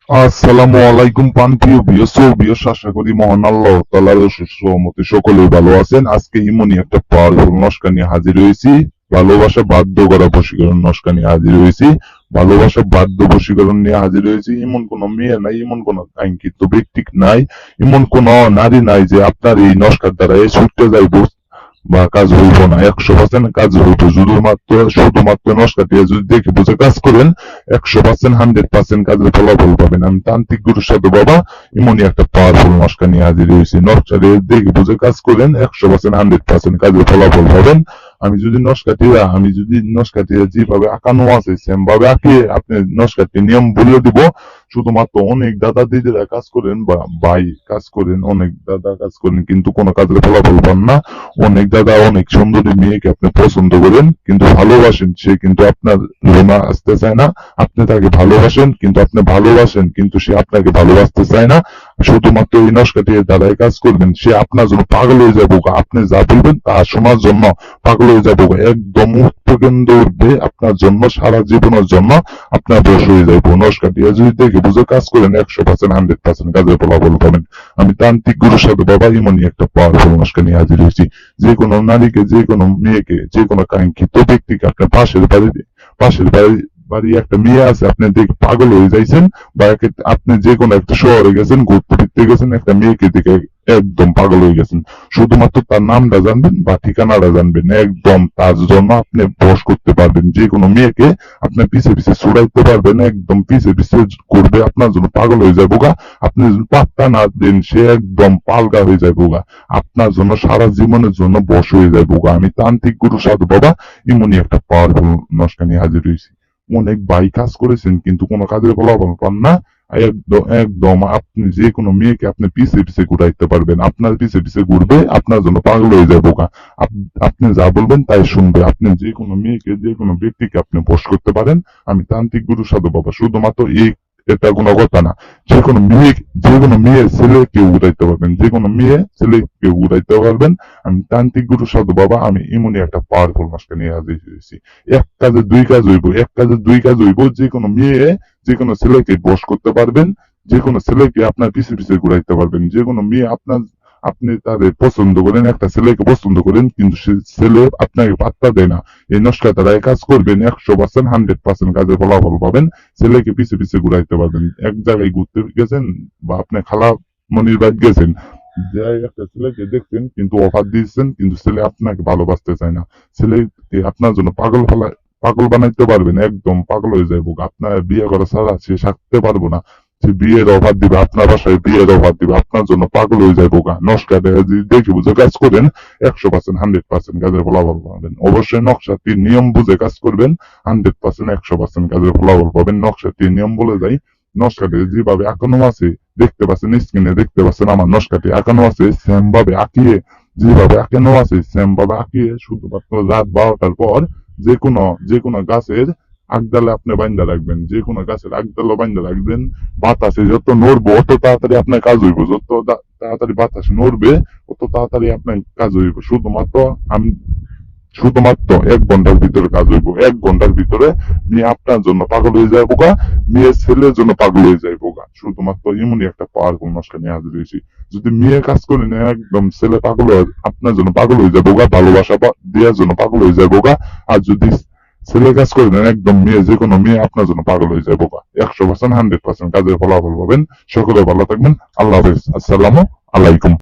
আসসালামু আলাইকুম প্রান্তীয় বিয়স আশা করি মহান আল্লাহ তাআলার অশেষ রহমতে সকলেই ভালো আছেন। আজকে এমনই একটা পাওয়ারফুল নস্কা নিয়ে হাজির হয়েছি। ভালোবাসা বাধ্য করা বশীকরণ নস্কা নিয়ে হাজির হয়েছি। ভালোবাসা বাধ্য বশীকরণ নিয়ে হাজির হয়েছি। এমন কোন মেয়ে নাই, এমন কোন কাঙ্ক্ষিত ব্যক্তি নাই, এমন কোন নারী নাই যে আপনার এই নস্কার দ্বারা ছুটতে যাইব বা কাজ হইব না। 100% কাজ হইব। শুধুমাত্র নস্কা দিয়ে যদি দেখে বুঝে কাজ করেন 100% 100% কাজের ফলাফল পাবেন। আমি তান্ত্রিক গুরু সাধু বাবা এমনই একটা পাওয়ারফুল নস্কা নিয়ে হাজির হয়েছি। নস্কা দিয়ে দেখে বুঝে কাজ করেন 100% 100% কাজের ফলাফল পাবেন। আমি যদি নস্কাটি যেভাবে আঁকানো আছে সেম ভাবে আঁকিয়ে আপনি নস্কাটি নিয়ম বলে দিব। শুধুমাত্র অনেক দাদা দিদিরা কাজ করেন বা ভাই কাজ করেন, অনেক দাদা কাজ করেন কিন্তু কোনো কাজের ফলাফল পান না। অনেক দাদা অনেক সুন্দরী মেয়েকে আপনি পছন্দ করেন কিন্তু ভালোবাসেন, সে কিন্তু আপনার লোনা আসতে চায় না। আপনি তাকে ভালোবাসেন কিন্তু আপনি ভালোবাসেন কিন্তু সে আপনাকে ভালোবাসতে চায় না। শুধুমাত্র এই নস্কাটি দ্বারাই কাজ করবেন, সে আপনার জন্য পাগল হয়ে যাবো। আপনি যা বলবেন তা শোনার জন্য পাগল হয়ে যাবো। একদম উৎপকেন্দ্র উঠবে আপনার জন্য, সারা জীবনের জন্য আপনার বশ হয়ে যাবো। নস্কাটি যদি দেখে বুঝে কাজ করেন 100% 100% কাজের ফলাফল পাবেন। আমি তান্ত্রিক গুরু সাধু বাবা এমনই একটা পাওয়ারফুল নস্কা নিয়ে হাজির হয়েছি। যে কোনো নারীকে, যে কোনো মেয়েকে, যে কোনো কাঙ্ক্ষিত ব্যক্তিকে আপনার পাশের বাড়ি একটা মেয়ে আছে, আপনি দেখে পাগল হয়ে যাইছেন, বা আপনি যে কোনো একটা শহরে গেছেন, ঘুরতে ফিরতে গেছেন, একটা মেয়েকে দেখে একদম পাগল হয়ে গেছেন। শুধুমাত্র তার নামটা জানবেন বা ঠিকানাটা জানবেন, একদম তার জন্য আপনি বশ করতে পারবেন। যে কোনো মেয়েকে আপনি পিছে পিছে ছুড়াইতে পারবেন, একদম পিছে পিছে করবে, আপনার জন্য পাগল হয়ে যাবো গা। আপনি যদি পাত্তা না দেন সে একদম পালগা হয়ে যাবো গা, আপনার জন্য সারা জীবনের জন্য বশ হয়ে যাবো গা। আমি তান্ত্রিক গুরু সাধু বাবা এমনই একটা পাওয়ারফুল নস্কা নিয়ে হাজির হয়েছি। অনেক ভাই কাজ করেছেন কিন্তু কোনো কাজের ফলাফল পান না। একদম একদম আপনি যে কোনো মেয়েকে আপনি পিছে পিছে ঘুরাইতে পারবেন, আপনার পিছে পিছে ঘুরবে, আপনার জন্য পাগল হয়ে যাবো গা। আপনি যা বলবেন তাই শুনবে। আপনি যে কোনো মেয়েকে, যে কোনো ব্যক্তিকে আপনি বশ করতে পারেন। আমি তান্ত্রিক গুরু সাধু বাবা শুধুমাত্র এটা কোনো কথা না। যে কোনো মেয়ে ছেলেকে উড়াইতে পারবেন, যে কোনো মেয়ে ছেলেকে উড়াইতে পারবেন। আমি তান্ত্রিক গুরু সাধু বাবা আমি এমনই একটা পাওয়ারফুল নস্কা নিয়ে হাজির হয়েছি। এক কাজে দুই কাজ হইব, এক কাজে দুই কাজ হইব। যে কোনো মেয়ে, যে কোনো ছেলেকে বশ করতে পারবেন, যে কোনো ছেলেকে আপনার পিছে পিছে ঘুরাইতে পারবেন। যে কোনো মেয়ে আপনি তাদের পছন্দ করেন, একটা ছেলেকে পছন্দ করেন কিন্তু সে ছেলে আপনাকে পাত্তা দেয় না। এই নস্কা দ্বারাই কাজ করবেন 100% 100% কাজের ফলাফল পাবেন। ছেলেকে পিছে পিছে ঘুরাইতে পারবেন। এক জায়গায় ঘুরতে গেছেন বা আপনি খালা মনির বাড়ি গেছেন, যে একটা ছেলেকে দেখছেন কিন্তু অফার দিয়েছেন কিন্তু ছেলে আপনাকে ভালোবাসতে চায় না। ছেলেকে আপনার জন্য পাগল বানাইতে পারবেন, একদম পাগল হয়ে যাবো। আপনার বিয়ে করা ছাড়া সে থাকতে পারবো না। সে বিয়ের অফার দিবে, আপনার বাসায় বিয়ের অফার দিবে, আপনার জন্য পাগল হয়ে যাবো গা। নস্কা যদি দেখে বুঝে কাজ করেন 100% 100% কাজের ফলাফল পাবেন। অবশ্যই নকশাটির নিয়ম বুঝে কাজ করবেন, 100% 100% কাজের ফলাফল পাবেন। নকশাটির নিয়ম বলে যাই, নস্কাটি যেভাবে আঁকানো আছে দেখতে পাচ্ছেন, স্ক্রিনে দেখতে পাচ্ছেন আমার নস্কাটি আঁকানো আছে, সেম ভাবে আঁকিয়ে, যেভাবে আঁকানো আছে সেম ভাবে আঁকিয়ে শুধুমাত্র রাত 12টার পর যে কোনো গাছের আগডালে আপনি বাইন্দা রাখবেন। যে কোনো গাছের আগডালে বাইন্দা রাখবেন। বাতাসে যত নড়বো অত তাড়াতাড়ি আপনার কাজ হইব। যত তাড়াতাড়ি বাতাসে নড়বে অত তাড়াতাড়ি আপনার কাজ হইব। শুধুমাত্র 1 ঘন্টার ভিতরে কাজ হইব। 1 ঘন্টার ভিতরে মেয়ে আপনার জন্য পাগল হয়ে যায় বোকা, মেয়ে ছেলের জন্য পাগল হয়ে যায় বোকা। শুধুমাত্র এমনই একটা পাওয়ারফুল নস্কা নিয়ে হাজির হয়েছি। যদি মেয়ে কাজ করে না একদম ছেলে পাগল হয়, আপনার জন্য পাগল হয়ে যায় বোকা, ভালোবাসা দেওয়ার জন্য পাগল হয়ে যায় বোকা। আর যদি ছেলে কাজ করে না একদম মেয়ে, যে কোনো মেয়ে আপনার জন্য পাগল হয়ে যায় বোকা। 100% 100% কাজের ফলাফল পাবেন। সকলে ভালো থাকবেন। আল্লাহ হাফেজ। আসসালামু আলাইকুম।